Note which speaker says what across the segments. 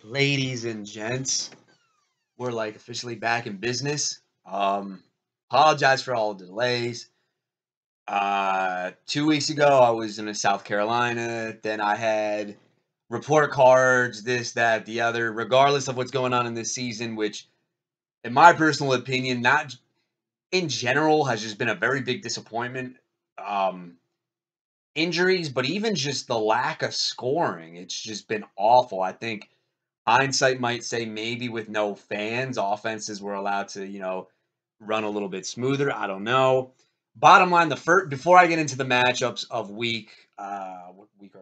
Speaker 1: Ladies and gents, we're like officially back in business. Apologize for all the delays. 2 weeks ago, I was in South Carolina. Then I had report cards, this, that, the other, regardless of what's going on in this season, which, in my personal opinion, not in general, has just been a very big disappointment. Um, Injuries, but even just the lack of scoring, it's just been awful. I think hindsight might say maybe with no fans, offenses were allowed to, run a little bit smoother. I don't know. Bottom line, the first before I get into the matchups of what week are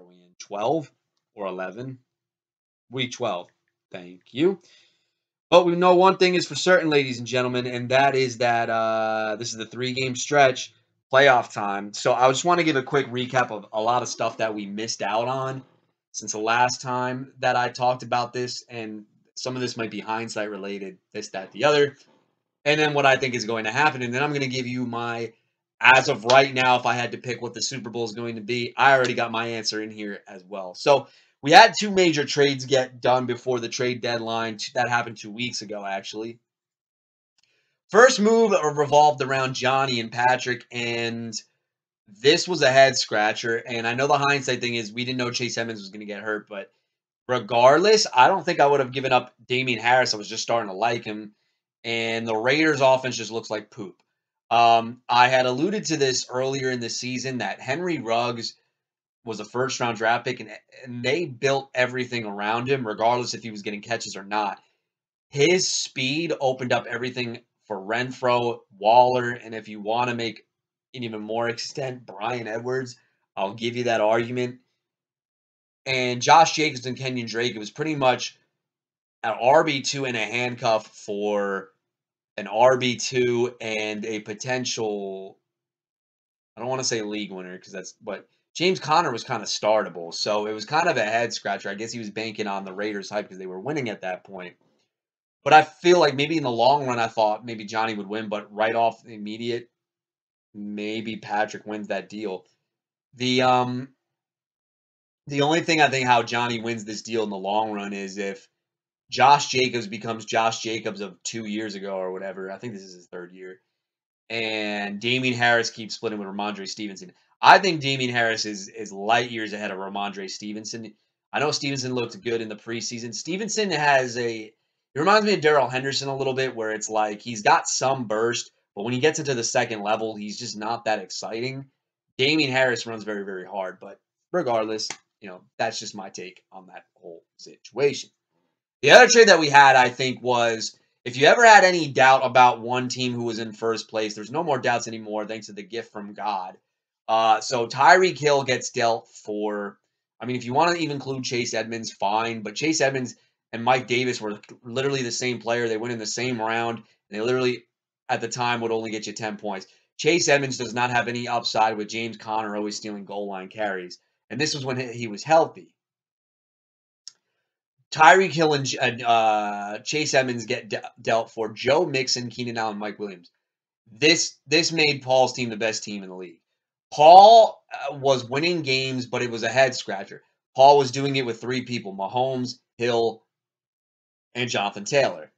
Speaker 1: we in? 12 or 11? Week 12. Thank you. But we know one thing is for certain, ladies and gentlemen, and that is that this is the 3-game stretch, playoff time. So I just want to give a quick recap of a lot of stuff that we missed out on since the last time that I talked about this, and some of this might be hindsight related, this, that, the other, and then what I think is going to happen. And then I'm going to give you my, as of right now, if I had to pick what the Super Bowl is going to be, I already got my answer in here as well. So we had two major trades get done before the trade deadline. That happened 2 weeks ago, actually. First move revolved around Johnny and Patrick, and this was a head scratcher. And I know the hindsight thing is we didn't know Chase Edmonds was going to get hurt, but regardless, I don't think I would have given up Damian Harris. I was just starting to like him, and the Raiders' offense just looks like poop. I had alluded to this earlier in the season that Henry Ruggs was a first-round draft pick, and they built everything around him, regardless if he was getting catches or not. His speed opened up everything for Renfro, Waller, and if you want to make an even more extent, Brian Edwards, I'll give you that argument. And Josh Jacobs and Kenyon Drake, it was pretty much an RB2 and a handcuff for an RB2 and a potential, I don't want to say league winner because but James Conner was kind of startable. So it was kind of a head scratcher. I guess he was banking on the Raiders hype because they were winning at that point. But I feel like maybe in the long run, I thought maybe Johnny would win, but right off the immediate, maybe Patrick wins that deal. The only thing I think how Johnny wins this deal in the long run is if Josh Jacobs becomes Josh Jacobs of 2 years ago or whatever. I think this is his third year. And Damian Harris keeps splitting with Ramondre Stevenson. I think Damian Harris is light years ahead of Ramondre Stevenson. I know Stevenson looked good in the preseason. Stevenson he reminds me of Darrell Henderson a little bit, where it's like he's got some burst, but when he gets into the second level, he's just not that exciting. Damian Harris runs very, very hard, but regardless, that's just my take on that whole situation. The other trade that we had, I think, was if you ever had any doubt about one team who was in first place, there's no more doubts anymore thanks to the gift from God. So Tyreek Hill gets dealt for, I mean, if you want to even include Chase Edmonds, fine. But Chase Edmonds and Mike Davis were literally the same player. They went in the same round. And they literally, at the time, would only get you 10 points. Chase Edmonds does not have any upside with James Conner always stealing goal line carries. And this was when he was healthy. Tyreek Hill and Chase Edmonds get dealt for Joe Mixon, Keenan Allen, Mike Williams. This made Paul's team the best team in the league. Paul was winning games, but it was a head scratcher. Paul was doing it with three people: Mahomes, Hill, and Jonathan Taylor.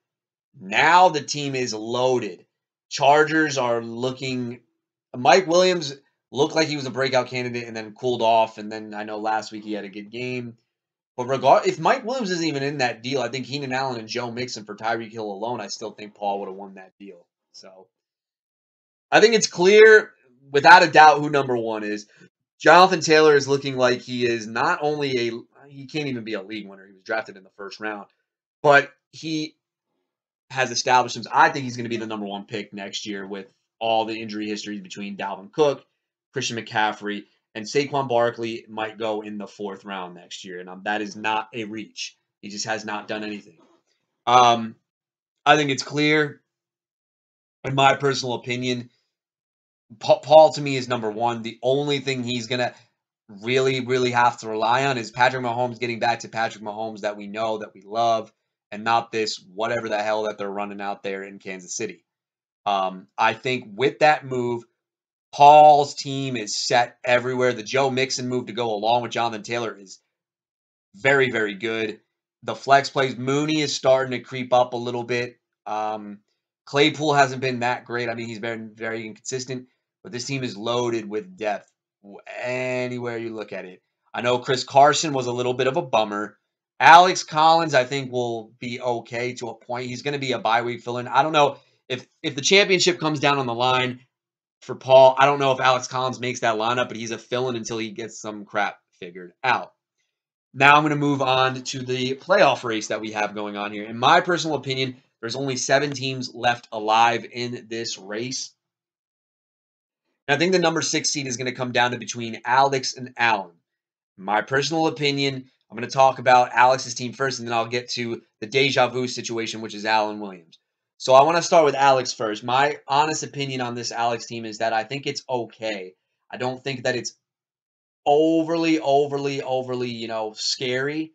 Speaker 1: Now the team is loaded. Chargers are looking. Mike Williams looked like he was a breakout candidate and then cooled off. And then I know last week he had a good game. But if Mike Williams isn't even in that deal, I think Keenan Allen and Joe Mixon for Tyreek Hill alone, I still think Paul would have won that deal. So I think it's clear, without a doubt, who number one is. Jonathan Taylor is looking like he is not only he can't even be a league winner. He was drafted in the first round, but he has established himself. I think he's going to be the number one pick next year with all the injury histories between Dalvin Cook, Christian McCaffrey, and Saquon Barkley might go in the 4th round next year. And that is not a reach. He just has not done anything. I think it's clear, in my personal opinion, Paul to me is number one. The only thing he's going to really, really have to rely on is Patrick Mahomes getting back to Patrick Mahomes that we know, that we love, and not this whatever the hell that they're running out there in Kansas City. I think with that move, Paul's team is set everywhere. The Joe Mixon move to go along with Jonathan Taylor is very, very good. The flex plays, Mooney is starting to creep up a little bit. Claypool hasn't been that great. I mean, he's been very inconsistent, but this team is loaded with depth anywhere you look at it. I know Chris Carson was a little bit of a bummer. Alex Collins, I think, will be okay to a point. He's going to be a bye week fill-in. I don't know if the championship comes down on the line for Paul. I don't know if Alex Collins makes that lineup, but he's a fill-in until he gets some crap figured out. Now I'm going to move on to the playoff race that we have going on here. In my personal opinion, there's only 7 teams left alive in this race. And I think the number 6 seed is going to come down to between Alex and Allen. In my personal opinion, I'm going to talk about Alex's team first, and then I'll get to the deja vu situation, which is Allen Williams. So I want to start with Alex first. My honest opinion on this Alex team is that I think it's okay. I don't think that it's overly, scary.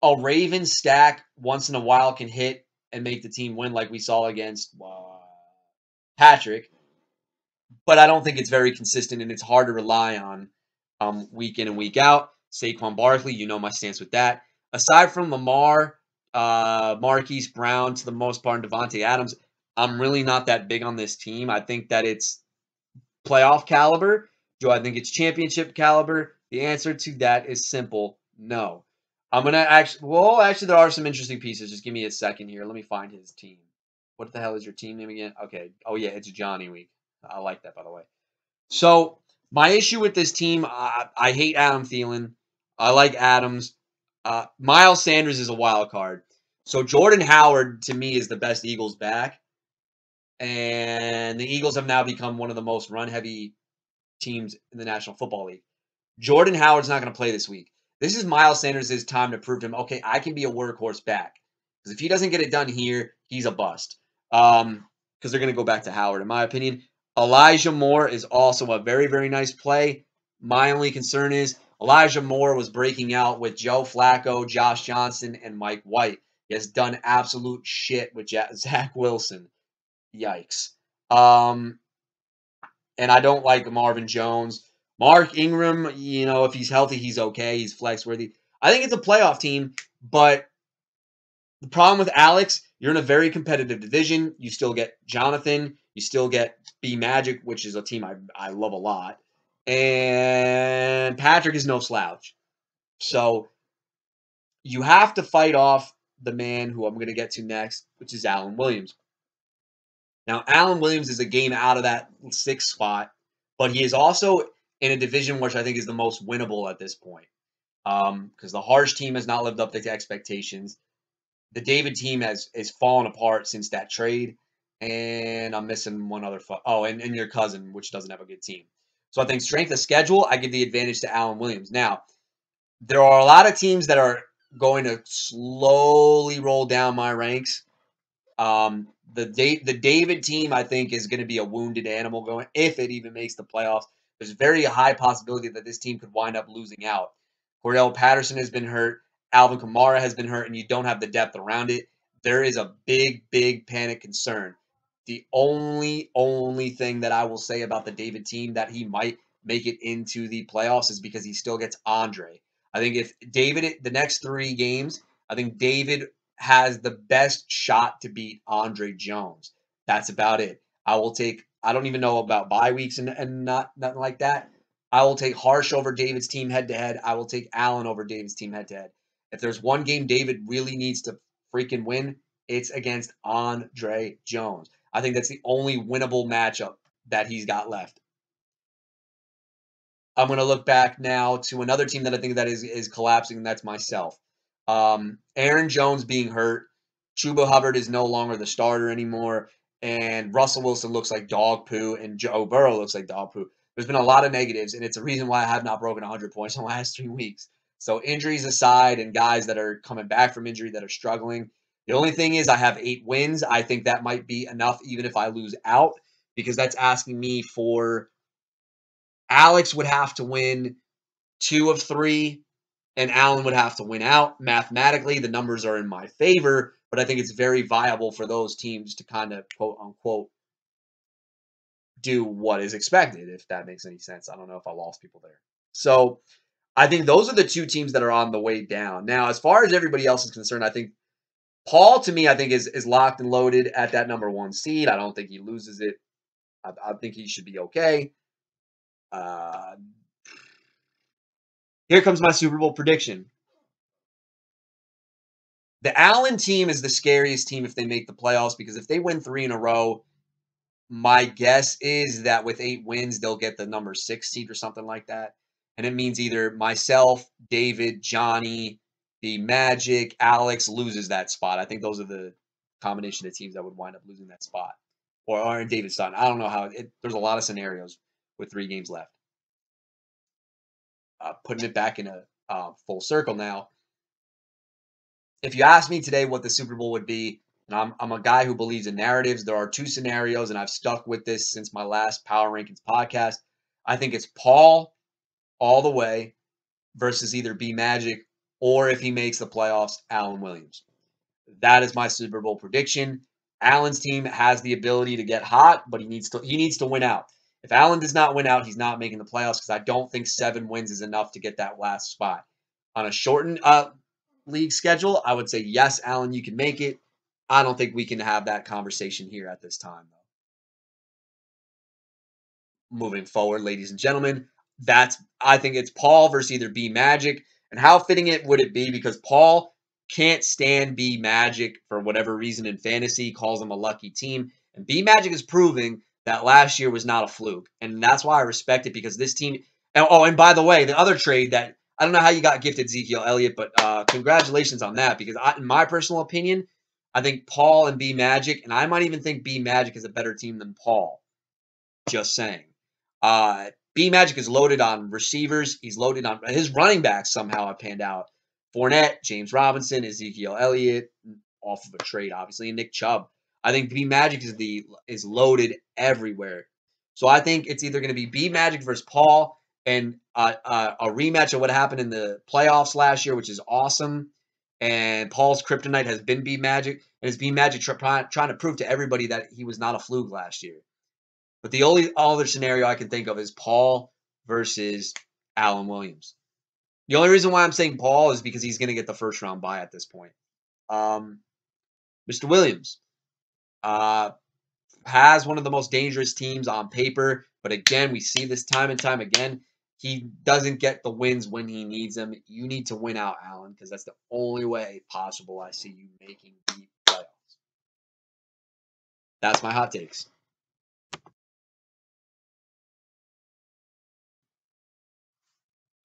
Speaker 1: A Raven stack once in a while can hit and make the team win like we saw against Patrick. But I don't think it's very consistent, and it's hard to rely on week in and week out. Saquon Barkley, you know my stance with that. Aside from Lamar, Marquise Brown, to the most part, and Devontae Adams, I'm really not that big on this team. I think that it's playoff caliber. Do I think it's championship caliber? The answer to that is simple, no. I'm going to actually, there are some interesting pieces. Just give me a second here. Let me find his team. What the hell is your team name again? Okay. Oh, yeah, it's Johnny Week. I like that, by the way. So, my issue with this team, I hate Adam Thielen. I like Adams. Miles Sanders is a wild card. So, Jordan Howard, to me, is the best Eagles back. And the Eagles have now become one of the most run-heavy teams in the National Football League. Jordan Howard's not going to play this week. This is Miles Sanders' time to prove to him, okay, I can be a workhorse back. Because if he doesn't get it done here, he's a bust. Because they're going to go back to Howard, in my opinion. Elijah Moore is also a very, very nice play. My only concern is Elijah Moore was breaking out with Joe Flacco, Josh Johnson, and Mike White. He has done absolute shit with Zach Wilson. Yikes. And I don't like Marvin Jones. Mark Ingram, if he's healthy, he's okay. He's flex worthy. I think it's a playoff team, but the problem with Alex, you're in a very competitive division. You still get Jonathan. You still get Bmagic, which is a team I love a lot. And Patrick is no slouch. So you have to fight off the man who I'm going to get to next, which is Allen Williams. Now, Allen Williams is a game out of that 6th spot, but he is also in a division which I think is the most winnable at this point. Because the Harsh team has not lived up to expectations. The David team has fallen apart since that trade. And I'm missing one other. And your cousin, which doesn't have a good team. So I think strength of schedule, I give the advantage to Allen Williams. Now, there are a lot of teams that are going to slowly roll down my ranks. The David team, I think, is going to be a wounded animal going, if it even makes the playoffs. There's a very high possibility that this team could wind up losing out. Cordell Patterson has been hurt. Alvin Kamara has been hurt, and you don't have the depth around it. There is a big, big panic concern. The only thing that I will say about the David team that he might make it into the playoffs is because he still gets Andre. I think if David, the next 3 games, I think David has the best shot to beat Andre Jones. That's about it. I don't even know about bye weeks and nothing like that. I will take Harsh over David's team head-to-head. I will take Allen over David's team head-to-head. If there's one game David really needs to freaking win, it's against Andre Jones. I think that's the only winnable matchup that he's got left. I'm going to look back now to another team that I think that is collapsing, and that's myself. Aaron Jones being hurt. Chuba Hubbard is no longer the starter anymore. And Russell Wilson looks like dog poo, and Joe Burrow looks like dog poo. There's been a lot of negatives, and it's a reason why I have not broken 100 points in the last 3 weeks. So injuries aside and guys that are coming back from injury that are struggling, the only thing is I have 8 wins. I think that might be enough even if I lose out, because that's asking me for Alex would have to win 2 of 3, and Allen would have to win out. Mathematically, the numbers are in my favor, but I think it's very viable for those teams to kind of, quote-unquote, do what is expected, if that makes any sense. I don't know if I lost people there. So I think those are the two teams that are on the way down. Now, as far as everybody else is concerned, I think Paul, to me, I think is locked and loaded at that number 1 seed. I don't think he loses it. I think he should be okay. Uh, Here comes my Super Bowl prediction. The Allen team is the scariest team if they make the playoffs, because if they win 3 in a row, my guess is that with 8 wins, they'll get the number 6 seed or something like that. And it means either myself, David, Johnny, Bmagic, Alex loses that spot. I think those are the combination of teams that would wind up losing that spot. Or in David's spot. I don't know how. There's a lot of scenarios with 3 games left. Putting it back in a full circle now. If you ask me today what the Super Bowl would be, and I'm a guy who believes in narratives, there are 2 scenarios, and I've stuck with this since my last Power Rankings podcast. I think it's Paul all the way versus either Bmagic, or if he makes the playoffs, Allen Williams. That is my Super Bowl prediction. Allen's team has the ability to get hot, but he needs to win out. If Allen does not win out, he's not making the playoffs, because I don't think 7 wins is enough to get that last spot. On a shortened league schedule, I would say, yes, Allen, you can make it. I don't think we can have that conversation here at this time, though. Moving forward, ladies and gentlemen, I think it's Paul versus either Bmagic. And how fitting it would it be, because Paul can't stand Bmagic for whatever reason in fantasy, calls him a lucky team. And Bmagic is proving that last year was not a fluke. And that's why I respect it, because this team. And by the way, the other trade that I don't know how you got gifted Ezekiel Elliott, but congratulations on that, because in my personal opinion, I think Paul and Bmagic, and I might even think Bmagic is a better team than Paul. Just saying. Bmagic is loaded on receivers. He's loaded on his running backs. Somehow have panned out. Fournette, James Robinson, Ezekiel Elliott, off of a trade, obviously, and Nick Chubb. I think Bmagic is loaded everywhere. So I think it's either going to be Bmagic versus Paul, and a rematch of what happened in the playoffs last year, which is awesome. And Paul's kryptonite has been Bmagic, and it's Bmagic trying to prove to everybody that he was not a fluke last year. But the only other scenario I can think of is Paul versus Allen Williams. The only reason why I'm saying Paul is because he's going to get the first round bye at this point. Mr. Williams has one of the most dangerous teams on paper, but again, we see this time and time again. He doesn't get the wins when he needs them. You need to win out, Allen, because that's the only way possible I see you making the playoffs. That's my hot takes.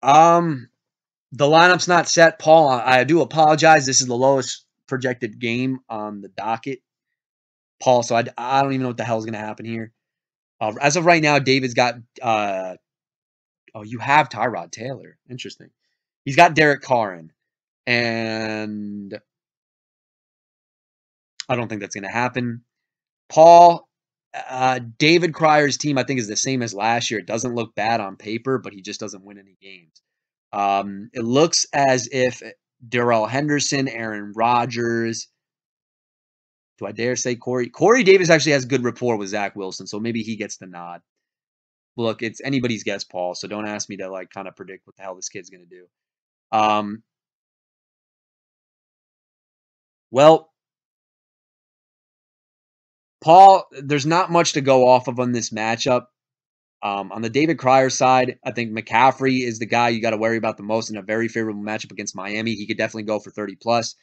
Speaker 1: The lineup's not set, Paul. I do apologize. This is the lowest projected game on the docket, Paul. So I don't even know what the hell is going to happen here. As of right now, David's got. You have Tyrod Taylor. Interesting. He's got Derek Carr in, and I don't think that's going to happen. Paul, David Crier's team, I think, is the same as last year. It doesn't look bad on paper, but he just doesn't win any games. It looks as if Darrell Henderson, Aaron Rodgers, do I dare say Corey? Corey Davis actually has good rapport with Zach Wilson, so maybe he gets the nod. Look, it's anybody's guess, Paul, so don't ask me to kind of predict what the hell this kid's going to do. Well, Paul, there's not much to go off of on this matchup. On the David Crier side, I think McCaffrey is the guy you got to worry about the most in a very favorable matchup against Miami. He could definitely go for 30+.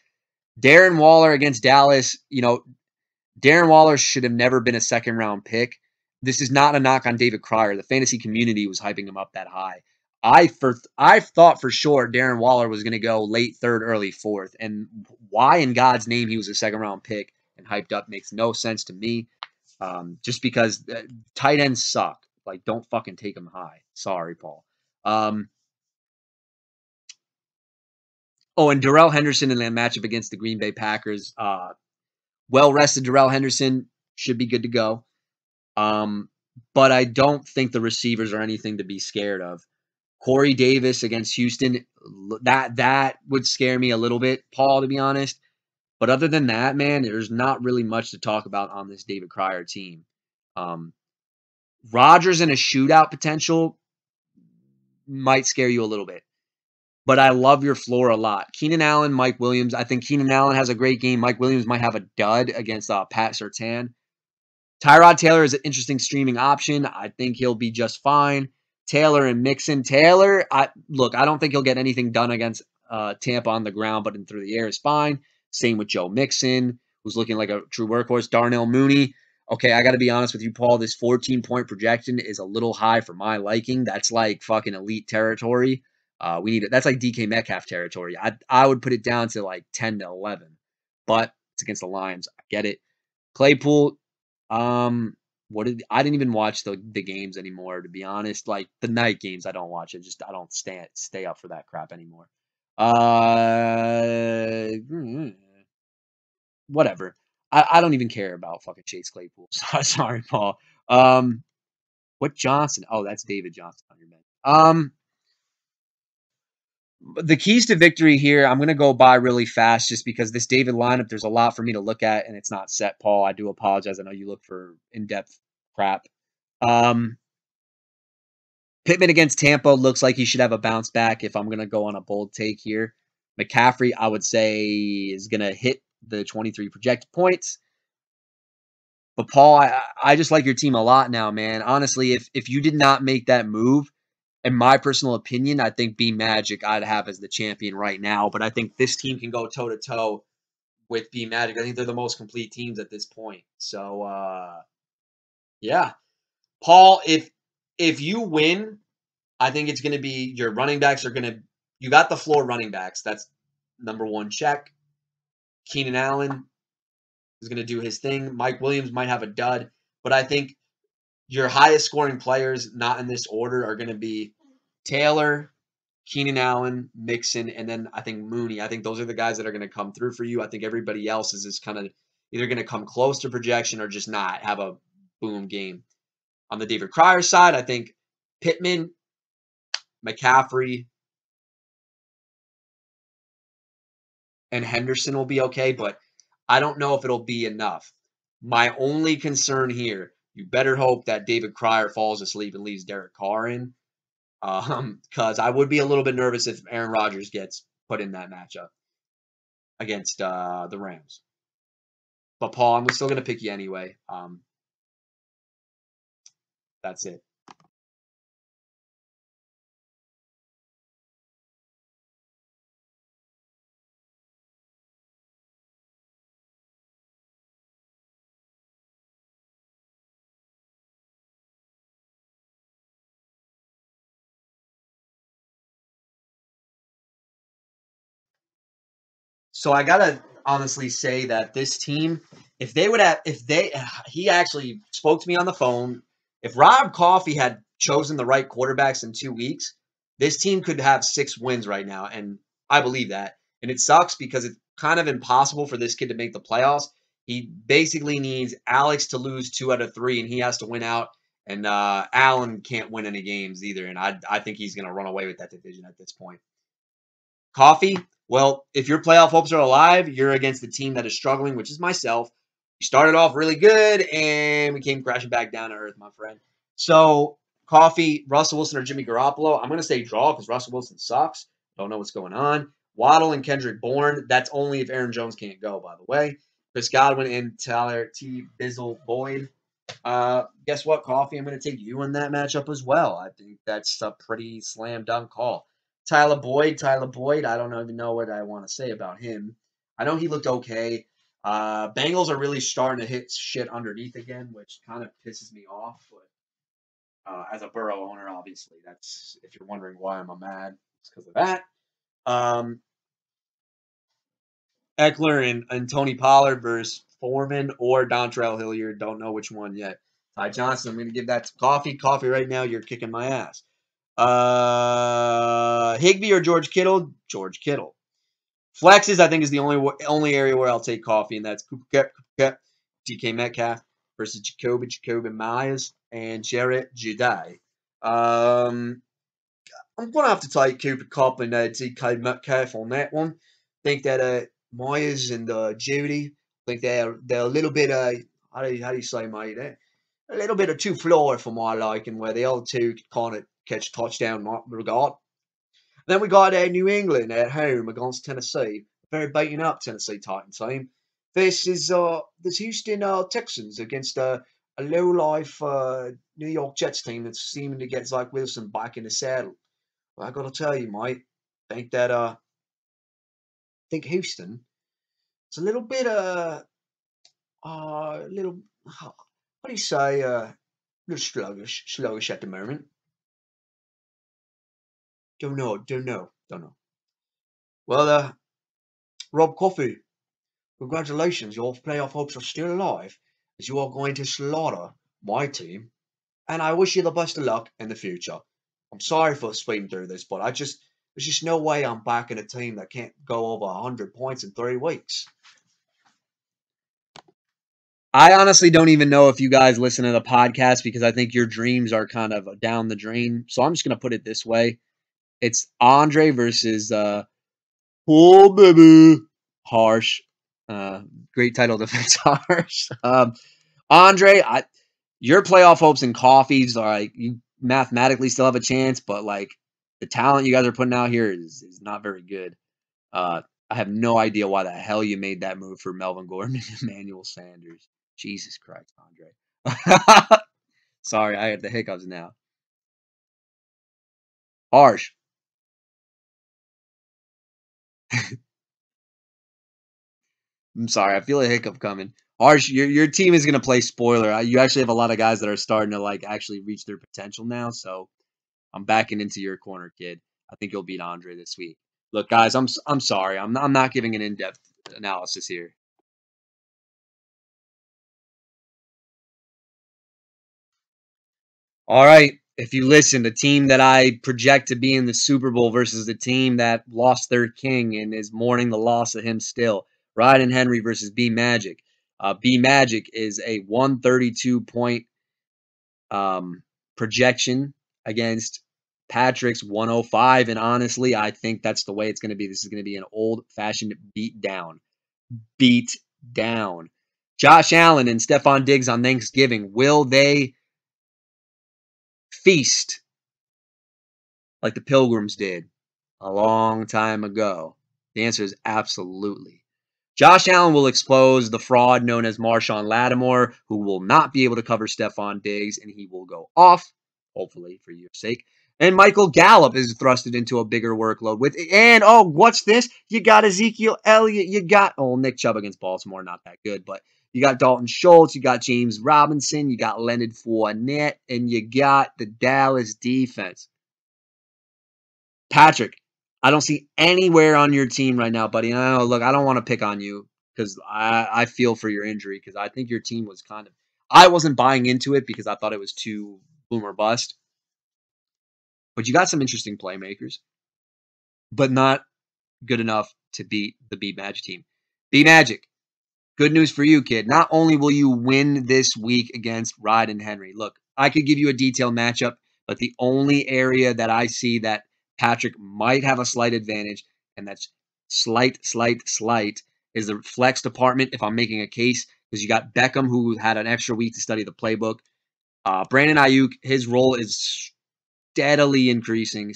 Speaker 1: Darren Waller against Dallas, Darren Waller should have never been a second-round pick. This is not a knock on David Crier. The fantasy community was hyping him up that high. I thought for sure Darren Waller was going to go late 3rd, early 4th. And why in God's name he was a second-round pick and hyped up makes no sense to me. Just because tight ends suck. Don't fucking take them high. Sorry, Paul. And Darrell Henderson in that matchup against the Green Bay Packers. Well-rested Darrell Henderson should be good to go. But I don't think the receivers are anything to be scared of. Corey Davis against Houston, that would scare me a little bit, Paul, to be honest. But other than that, man, there's not really much to talk about on this David Crier team. Rodgers in a shootout potential might scare you a little bit.
Speaker 2: but I love your floor a lot. Keenan Allen, Mike Williams. I think Keenan Allen has a great game. Mike Williams might have a dud against Pat Surtain. Tyrod Taylor is an interesting streaming option. I think he'll be just fine. Taylor and Mixon. Taylor, I don't think he'll get anything done against Tampa on the ground, but through the air is fine. Same with Joe Mixon, who's looking like a true workhorse. Darnell Mooney. Okay, I got to be honest with you, Paul. This 14-point projection is a little high for my liking. That's like fucking elite territory. That's like DK Metcalf territory. I would put it down to like 10 to 11, but it's against the Lions. I get it. Claypool. I didn't even watch the games anymore, to be honest. Like the night games, I don't watch it. Just I don't stay up for that crap anymore. Whatever. I don't even care about fucking Chase Claypool. Sorry, Paul. What Johnson? Oh, that's David Johnson on your bench. The keys to victory here, I'm going to go by really fast just because this David lineup, there's a lot for me to look at, and it's not set, Paul. I do apologize. I know you look for in-depth crap. Pittman against Tampa looks like he should have a bounce back if I'm going to go on a bold take here. McCaffrey, I would say, is going to hit the 23 projected points. But, Paul, I just like your team a lot now, man. Honestly, if you did not make that move, in my personal opinion, I think Bmagic I'd have as the champion right now. But I think this team can go toe-to-toe with Bmagic. I think they're the most complete teams at this point. So, yeah. Paul, if you win, I think it's going to be your running backs are going to – you got the floor running backs. That's number one check. Keenan Allen is going to do his thing. Mike Williams might have a dud. But I think your highest scoring players, not in this order, are going to be Taylor, Keenan Allen, Mixon, and then I think Mooney. I think those are the guys that are going to come through for you. I think everybody else is kind of either going to come close to projection or just not have a boom game. On the David Krier side, I think Pittman, McCaffrey, and Henderson will be okay, but I don't know if it'll be enough. My only concern here, you better hope that David Krier falls asleep and leaves Derek Carr in, because I would be a little bit nervous if Aaron Rodgers gets put in that matchup against the Rams. But, Paul, I'm still going to pick you anyway. That's it. So I gotta honestly say that this team, he actually spoke to me on the phone. If Rob Coffey had chosen the right quarterbacks in 2 weeks, this team could have 6 wins right now, and I believe that. And it sucks because it's kind of impossible for this kid to make the playoffs. He basically needs Alex to lose 2 out of 3, and he has to win out. And Allen can't win any games either, and I think he's going to run away with that division at this point. Coffey, well, if your playoff hopes are alive, you're against the team that is struggling, which is myself. We started off really good, and we came crashing back down to earth, my friend. So, Coffey, Russell Wilson, or Jimmy Garoppolo, I'm going to say draw because Russell Wilson sucks. Don't know what's going on. Waddle and Kendrick Bourne, that's only if Aaron Jones can't go, by the way. Chris Godwin and Tyler T. Bizzle Boyd. Guess what, Coffey? I'm going to take you in that matchup as well. I think that's a pretty slam dunk call. Tyler Boyd, I don't even know what I want to say about him. I know he looked okay. Bengals are really starting to hit shit underneath again, which kind of pisses me off. But as a Burrow owner, obviously, that's if you're wondering why I'm mad, it's because of that. Eckler and Tony Pollard versus Foreman or Dontrell Hilliard. Don't know which one yet. Ty Johnson, I'm going to give that to Coffey. Coffey, right now, you're kicking my ass. Higbee or George Kittle? George Kittle. Flexes, I think, is the only area where I'll take Coffey, and that's DK Metcalf versus Jacoby Myers, and Jarrett Jedi. I'm going to have to take Cooper Kupp and DK Metcalf on that one. Think that Myers and Judy, think they're a little bit, how do you say, mate? A little bit of too floor for my liking, where the other two kind of catch a touchdown in that regard. Then we got New England at home against Tennessee. Very beaten up Tennessee Titan team. This is the Houston Texans against a low life New York Jets team that's seeming to get Zach Wilson back in the saddle. Well, I gotta tell you, mate, think Houston. It's a little bit little what do you say? A little sluggish at the moment. Don't know. Well, Rob Coffey, congratulations, your playoff hopes are still alive as you are going to slaughter my team, and I wish you the best of luck in the future. I'm sorry for speeding through this, but there's just no way I'm backing a team that can't go over 100 points in 3 weeks.
Speaker 1: I honestly don't even know if you guys listen to the podcast because I think your dreams are kind of down the drain. So I'm just going to put it this way. It's Andre versus Paul Baby Harsh. Great title defense, Harsh. Andre, your playoff hopes and Coffees are like you mathematically still have a chance, but like the talent you guys are putting out here is not very good. I have no idea why the hell you made that move for Melvin Gordon and Emmanuel Sanders. Jesus Christ, Andre. Sorry, I have the hiccups now. Harsh. I'm sorry, I feel a hiccup coming. Harsh, your team is gonna play spoiler. You actually have a lot of guys that are starting to like actually reach their potential now. So I'm backing into your corner, kid. I think you'll beat Andre this week. Look, guys, I'm sorry. I'm not giving an in-depth analysis here. All right. If you listen, the team that I project to be in the Super Bowl versus the team that lost their king and is mourning the loss of him still. Ryan Henry versus Bmagic. Bmagic is a 132 point projection against Patrick's 105. And honestly, I think that's the way it's going to be. This is going to be an old fashioned beat down. Beat down. Josh Allen and Stephon Diggs on Thanksgiving. Will they feast like the Pilgrims did a long time ago? The answer is absolutely. Josh Allen will expose the fraud known as Marshawn Lattimore, who will not be able to cover Stephon Diggs, and he will go off, hopefully for your sake. And Michael Gallup is thrusted into a bigger workload with, and oh, what's this? You got Ezekiel Elliott, you got, oh, Nick Chubb against Baltimore, not that good, but you got Dalton Schultz, you got James Robinson, you got Leonard Fournette, and you got the Dallas defense. Patrick, I don't see anywhere on your team right now, buddy. No, look, I don't want to pick on you because I feel for your injury because I think your team was kind of. I wasn't buying into it because I thought it was too boom or bust. But you got some interesting playmakers, but not good enough to beat the Bmagic team. Bmagic, good news for you, kid. Not only will you win this week against Ryan and Henry, look, I could give you a detailed matchup, but the only area that I see that Patrick might have a slight advantage, and that's slight, is the flex department if I'm making a case, because you got Beckham, who had an extra week to study the playbook. Brandon Ayuk, his role is steadily increasing.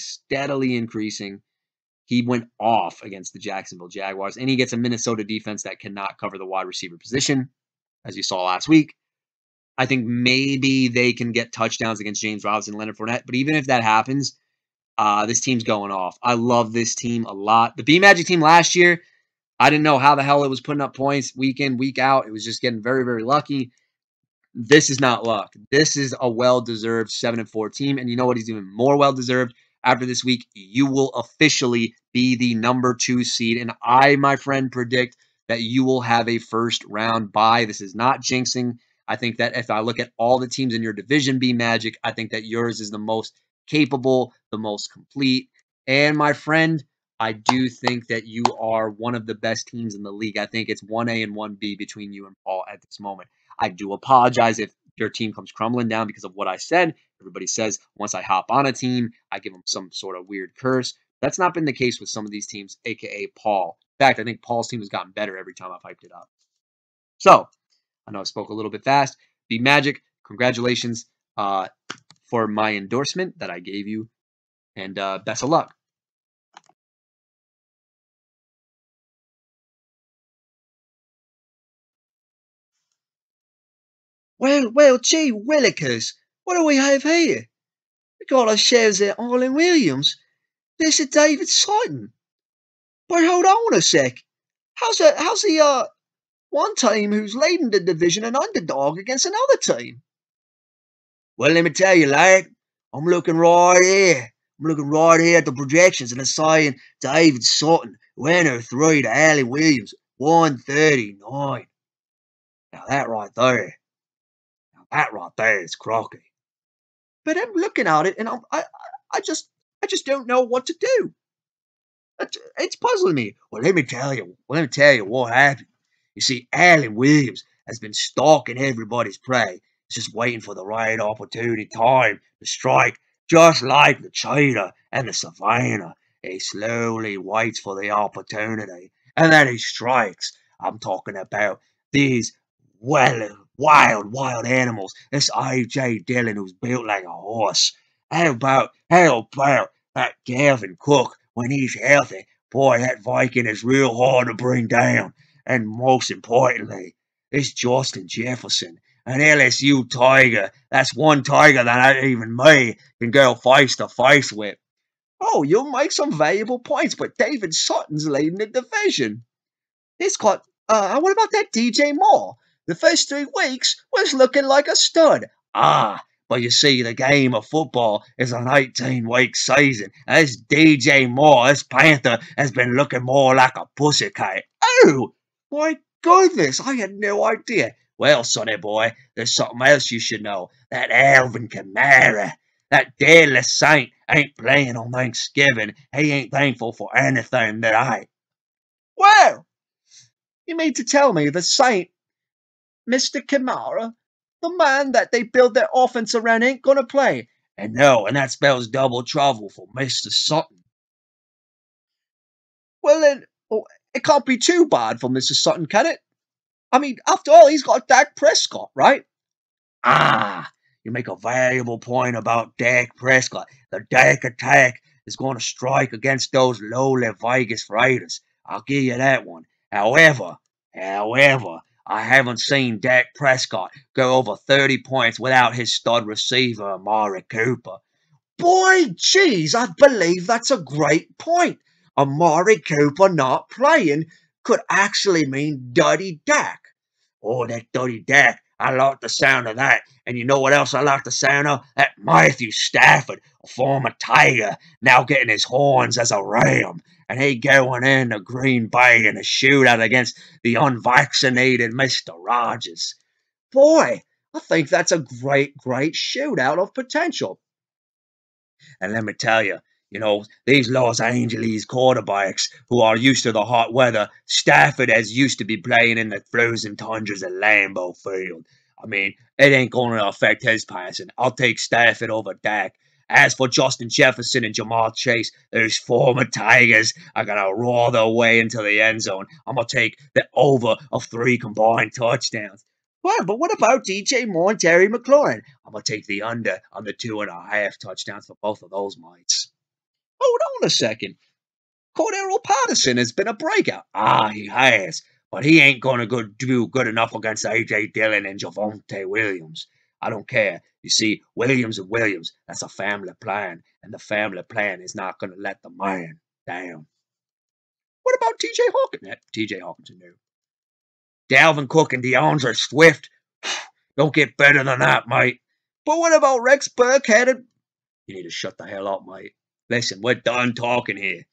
Speaker 1: He went off against the Jacksonville Jaguars, and he gets a Minnesota defense that cannot cover the wide receiver position, as you saw last week. I think maybe they can get touchdowns against James Robinson and Leonard Fournette, but even if that happens, this team's going off. I love this team a lot. The Bmagic team last year, I didn't know how the hell it was putting up points week in, week out. It was just getting very, very lucky. This is not luck. This is a well-deserved 7-4 team, and you know what? He's even more well-deserved. After this week, you will officially be the number 2 seed, and I, my friend, predict that you will have a first-round bye. This is not jinxing. I think that if I look at all the teams in your division, Bmagic, I think that yours is the most capable, the most complete. And my friend, I do think that you are one of the best teams in the league. I think it's 1A and 1B between you and Paul at this moment. I do apologize if your team comes crumbling down because of what I said. Everybody says once I hop on a team, I give them some sort of weird curse. That's not been the case with some of these teams, aka Paul. In fact, I think Paul's team has gotten better every time I've hyped it up. So, I know I spoke a little bit fast. Bmagic, congratulations for my endorsement that I gave you, and best of luck.
Speaker 2: Well, gee willikers, what do we have here? We got ourselves at Arlen Williams. This is David Sutton. But hold on a sec. How's the one team who's leading the division an underdog against another team? Well, let me tell you, lad, I'm looking right here. I'm looking right here at the projections, and it's saying David Sutton, winner 3 to Allen Williams, 139. Now that right there is crocky. But I'm looking at it, and I just don't know what to do. It's puzzling me. Well, let me tell you what happened. You see, Allen Williams has been stalking everybody's prey. He's just waiting for the right opportunity time to strike, just like the cheetah and the savannah. He slowly waits for the opportunity, and then he strikes. I'm talking about these wild animals. This A.J. Dillon who's built like a horse. How about that Gavin Cook when he's healthy? Boy, that Viking is real hard to bring down. And most importantly, it's Justin Jefferson, an LSU Tiger. That's one Tiger that even me can go face to face with. Oh, you'll make some valuable points, but David Sutton's leading the division. He's got, what about that DJ Moore? The first 3 weeks was looking like a stud. But you see, the game of football is an 18-week season. And this DJ Moore, this Panther, has been looking more like a pussycat. Oh, my goodness, I had no idea. Well, sonny boy, there's something else you should know. That Alvin Kamara, that deadless saint, ain't playing on Thanksgiving. He ain't thankful for anything that I... Well, you mean to tell me the saint, Mr. Kamara, the man that they build their offense around, ain't gonna play? And no, and that spells double trouble for Mr. Sutton. Well then, it can't be too bad for Mr. Sutton, can it? I mean, after all, he's got Dak Prescott, right? You make a valuable point about Dak Prescott. The Dak attack is going to strike against those lowly Vegas Raiders. I'll give you that one. However, I haven't seen Dak Prescott go over 30 points without his stud receiver, Amari Cooper. Boy, geez, I believe that's a great point. Amari Cooper not playing could actually mean Duddy Dak. Oh, that Duddy Dak. I like the sound of that. And you know what else I like the sound of? That Matthew Stafford, a former Tiger, now getting his horns as a Ram. And he going in to Green Bay in a shootout against the unvaccinated Mr. Rogers. Boy, I think that's a great shootout of potential. And let me tell you, these Los Angeles quarterbacks who are used to the hot weather, Stafford has used to be playing in the frozen tundras at Lambeau Field. I mean, it ain't going to affect his passing. I'll take Stafford over Dak. As for Justin Jefferson and Jamar Chase, those former Tigers are going to roar their way into the end zone. I'm going to take the over of 3 combined touchdowns. Well, but what about DJ Moore and Terry McLaurin? I'm going to take the under on the 2.5 touchdowns for both of those mates. Hold on a second. Cordero Patterson has been a breakout. He has. But he ain't going to do good enough against A.J. Dillon and Javonte Williams. I don't care. You see, Williams and Williams, that's a family plan. And the family plan is not going to let the man down. What about T.J. Hawkinson? T.J. Hawkinson, no. Dalvin Cook and DeAndre Swift. Don't get better than that, mate. But what about Rex Burkhead? You need to shut the hell up, mate. Listen, we're done talking here.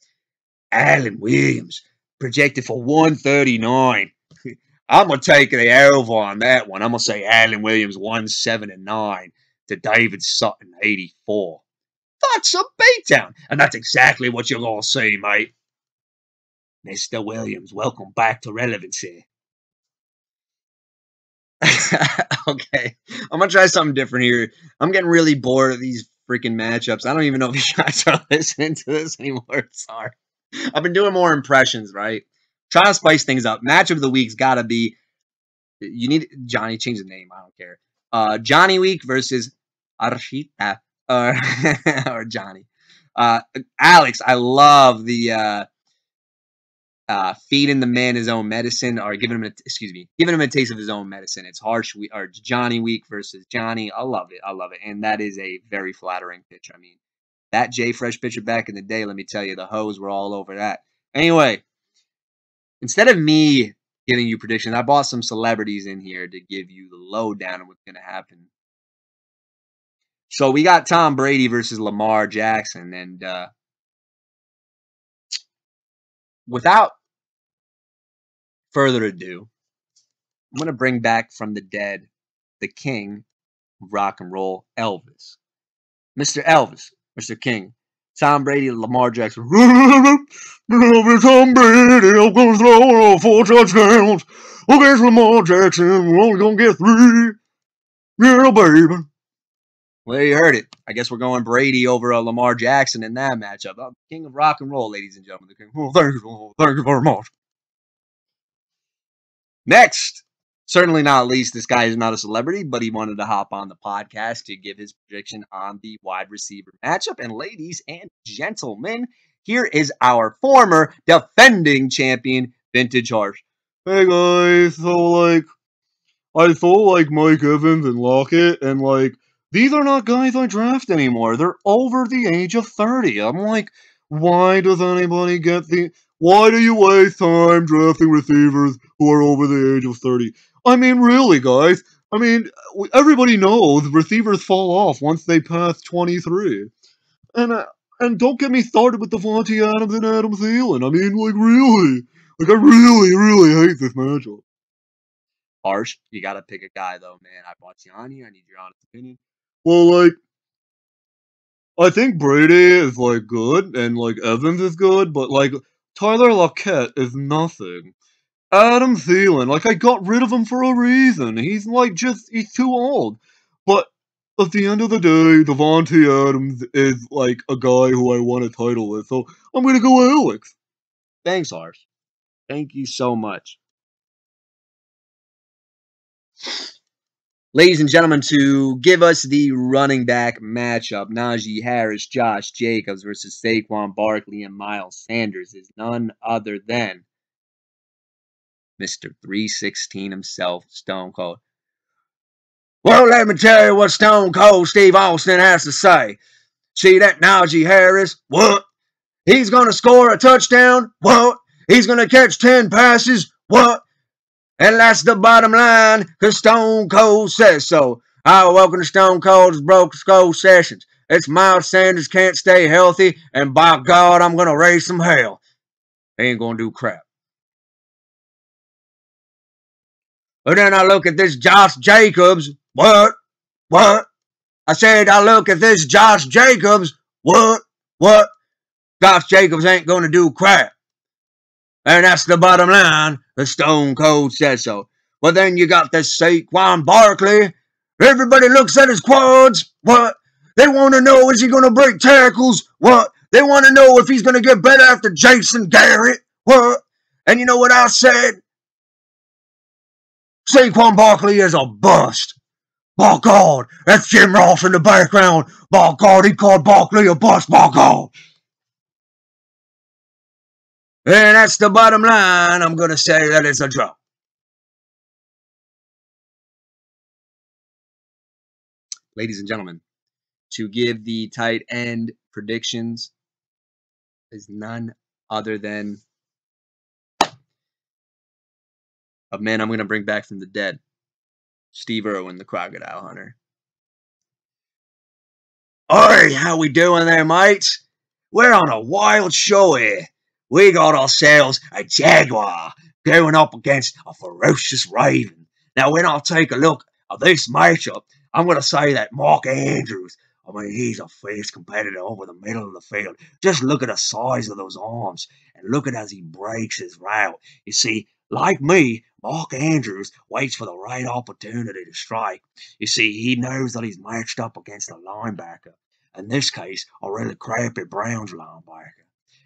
Speaker 2: Allen Williams, projected for 139. I'm going to take the over on that one. I'm going to say Allen Williams 179 to David Sutton 84. That's a beatdown. And that's exactly what you're going to see, mate. Mr. Williams, welcome back to relevancy. Okay, I'm going to try something different here. I'm getting really bored of these freaking matchups. I don't even know if you guys are listening to this anymore. Sorry. I've been doing more impressions, right? Trying to spice things up. Match of the week's got to be, you need, Johnny, change the name. I don't care. Johnny Week versus Arshita, or Johnny. Alex, I love the feeding the man his own medicine, or giving him a taste of his own medicine. It's Harsh or Johnny Week versus Johnny. I love it. And that is a very flattering picture. I mean, that J Fresh picture back in the day, let me tell you, the hoes were all over that. Anyway, instead of me giving you predictions, I brought some celebrities in here to give you the lowdown on what's going to happen. So we got Tom Brady versus Lamar Jackson, and without further ado, I'm going to bring back from the dead the king of rock and roll, Elvis. Mr. Elvis, Mr. King, Tom Brady, Lamar Jackson. Tom Brady, I'm going to throw 4 touchdowns against Lamar Jackson. We're only going to get 3. Yeah, baby. Well, you heard it. I guess we're going Brady over Lamar Jackson in that matchup. The king of rock and roll, ladies and gentlemen. The king. Oh, thank you very much. Next, certainly not least, this guy is not a celebrity, but he wanted to hop on the podcast to give his prediction on the wide receiver matchup. And ladies and gentlemen, here is our former defending champion, Vintage Harsh. Hey guys, so I thought Mike Evans and Lockett, and these are not guys I draft anymore. They're over the age of 30. I'm like, why does anybody why do you waste time drafting receivers who are over the age of 30? I mean, really, guys. I mean, everybody knows receivers fall off once they pass 23. And don't get me started with Devontae Adams and Adam Thielen. I mean, really. I really hate this matchup. Harsh, you gotta pick a guy, though, man. I bought you on here. I need your honest opinion. Well, I think Brady is, good, and, Evans is good, but, Tyler Lockett is nothing. Adam Thielen, I got rid of him for a reason. He's, he's too old. But at the end of the day, Devontae Adams is, a guy who I want a title with, so I'm gonna go Alex. Thanks, Harsh. Thank you so much. Ladies and gentlemen, to give us the running back matchup, Najee Harris, Josh Jacobs versus Saquon Barkley and Miles Sanders is none other than Mr. 316 himself, Stone Cold. Well, let me tell you what Stone Cold Steve Austin has to say. See that Najee Harris? What? He's going to score a touchdown? What? He's going to catch 10 passes? What? And that's the bottom line, because Stone Cold says so. Welcome to Stone Cold's Broke Skull Sessions. It's Miles Sanders can't stay healthy, and by God, I'm going to raise some hell. He ain't going to do crap. But then I look at this Josh Jacobs. What? I said I look at this Josh Jacobs. What? Josh Jacobs ain't going to do crap. And that's the bottom line. The Stone Cold says so. But then you got this Saquon Barkley. Everybody looks at his quads. What? They want to know, is he going to break tackles? What? They want to know if he's going to get better after Jason Garrett. What? And you know what I said? Saquon Barkley is a bust. By God, that's Jim Ross in the background. By God, he called Barkley a bust. By God. And that's the bottom line. I'm going to say that it's a draw. Ladies and gentlemen, to give the tight end predictions is none other than a man I'm going to bring back from the dead, Steve Irwin, the Crocodile Hunter. Oi, how we doing there, mates? We're on a wild show here. We got ourselves a Jaguar going up against a ferocious Raven. Now, when I take a look at this matchup, I'm going to say that Mark Andrews, he's a fierce competitor over the middle of the field. Just look at the size of those arms and look at as he breaks his route. You see, like me, Mark Andrews waits for the right opportunity to strike. You see, he knows that he's matched up against a linebacker. In this case, a really crappy Browns linebacker.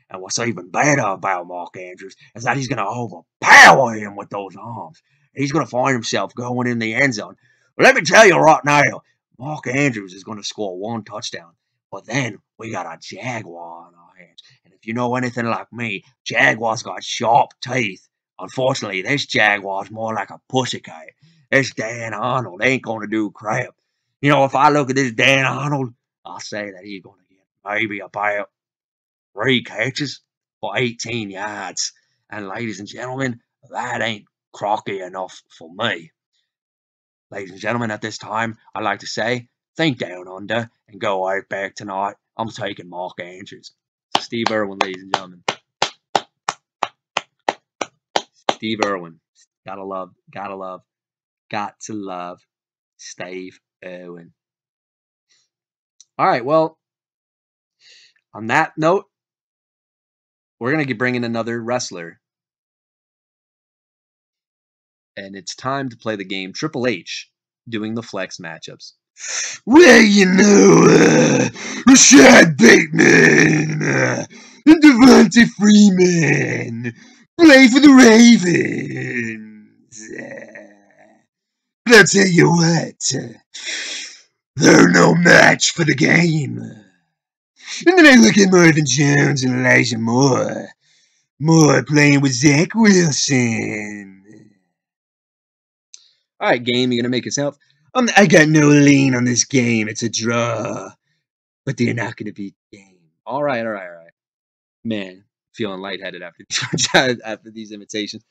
Speaker 2: And what's even better about Mark Andrews is that he's going to overpower him with those arms. He's going to find himself going in the end zone. But let me tell you right now, Mark Andrews is going to score 1 touchdown. But then we got a Jaguar in our hands. And
Speaker 3: if you know anything like me, Jaguars got sharp teeth. Unfortunately, this Jaguar's more like a pussycat. This Dan Arnold ain't going to do crap. You know, if I look at this Dan Arnold, I'll say that he's going to get maybe about 3 catches for 18 yards. And ladies and gentlemen, that ain't crocky enough for me. Ladies and gentlemen, at this time, I'd like to say, think down under and go out back tonight. I'm taking Mark Andrews. Steve Irwin, ladies and gentlemen. Steve Irwin. Got to love Steve Irwin. All right, well, on that note, we're going to bring in another wrestler. And it's time to play the game Triple H doing the flex matchups. Well, you know, Rashad Bateman and Devontae Freeman play for the Ravens. But I'll tell you what, they're no match for the game. And then I look at Marvin Jones and Elijah Moore. Moore playing with Zach Wilson.
Speaker 2: All right, game, you're going to make yourself.
Speaker 3: I got no lean on this game. It's a draw. But they're not going to beat the game.
Speaker 2: All right. Man, feeling lightheaded after these invitations.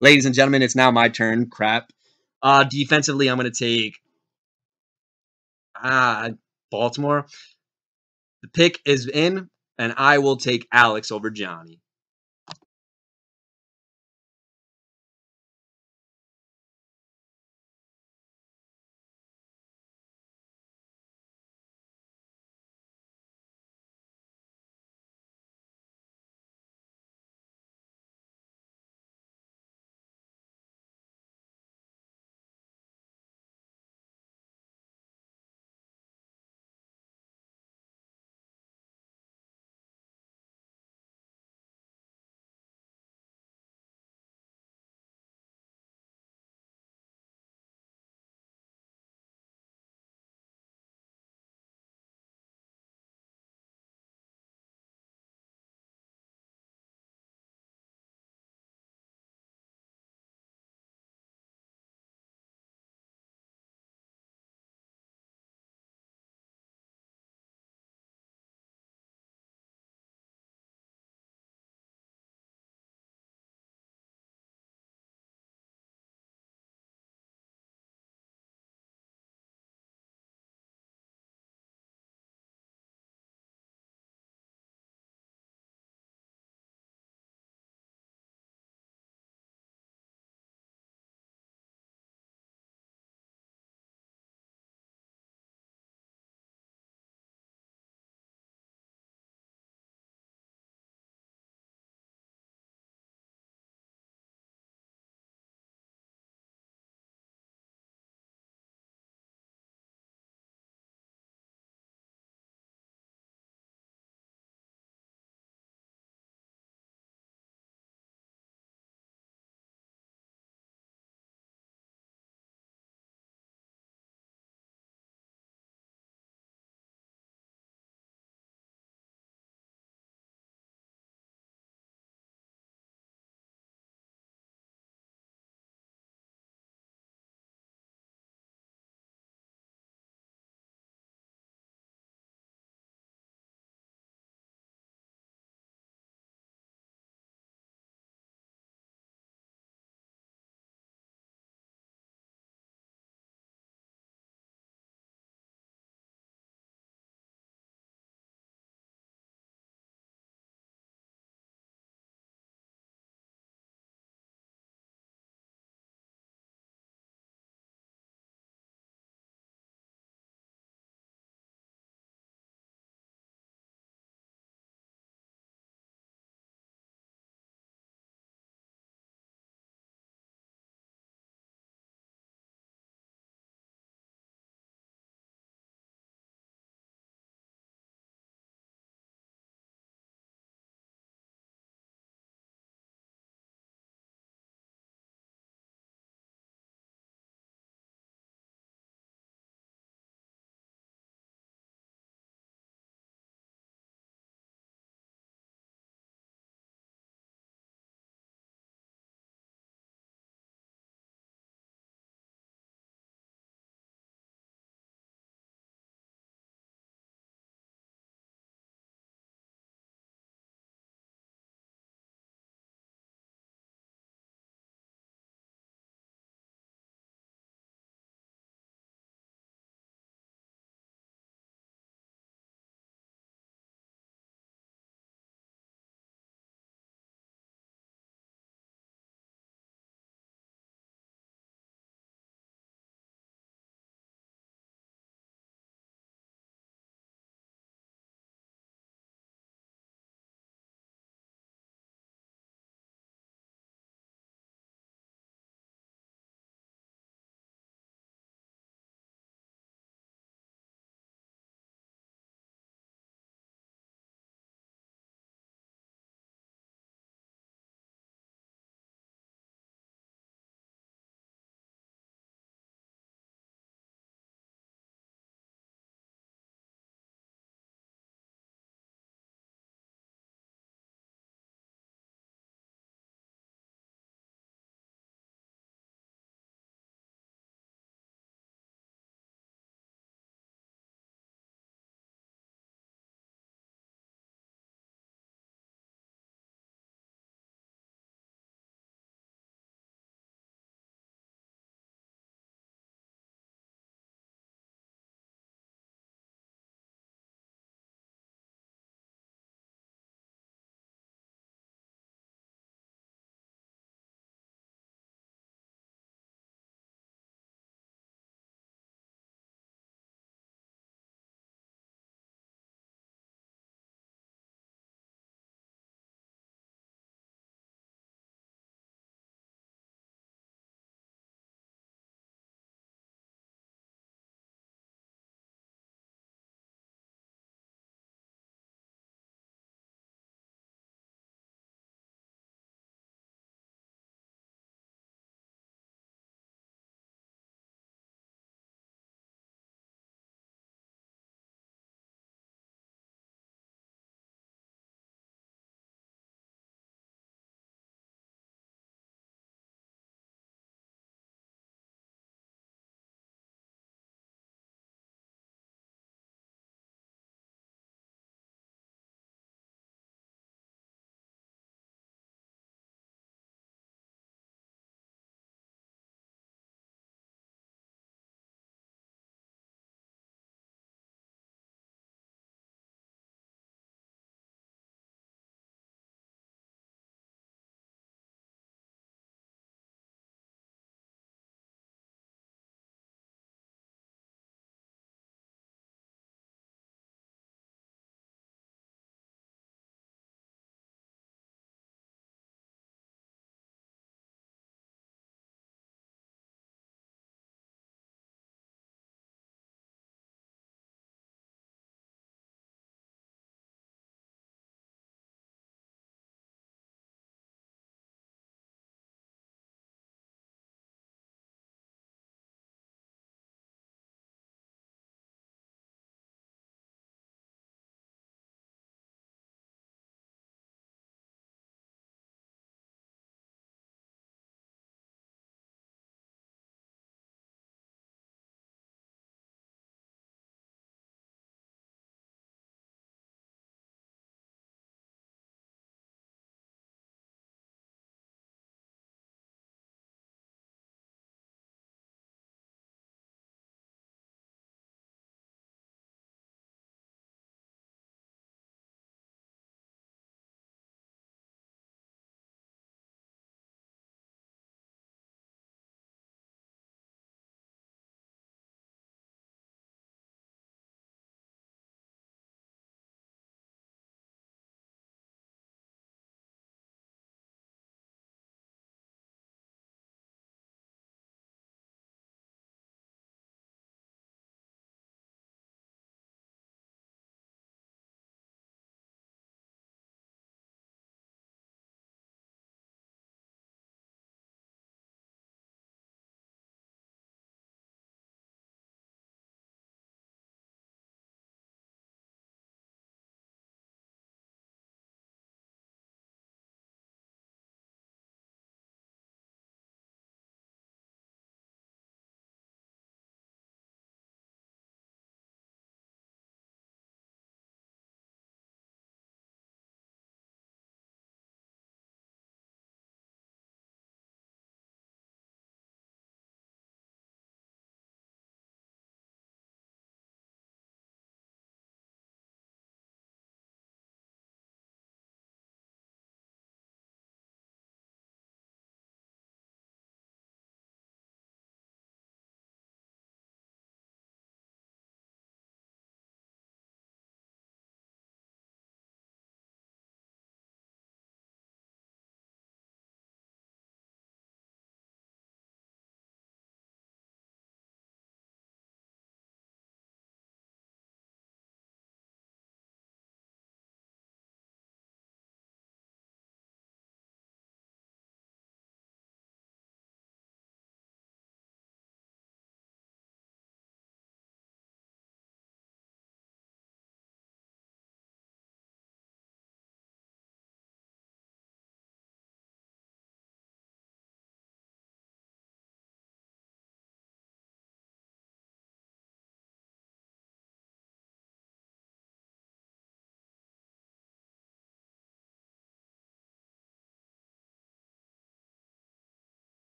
Speaker 2: Ladies and gentlemen, it's now my turn. Crap. Defensively, I'm going to take Baltimore. The pick is in, and I will take Alex over Johnny.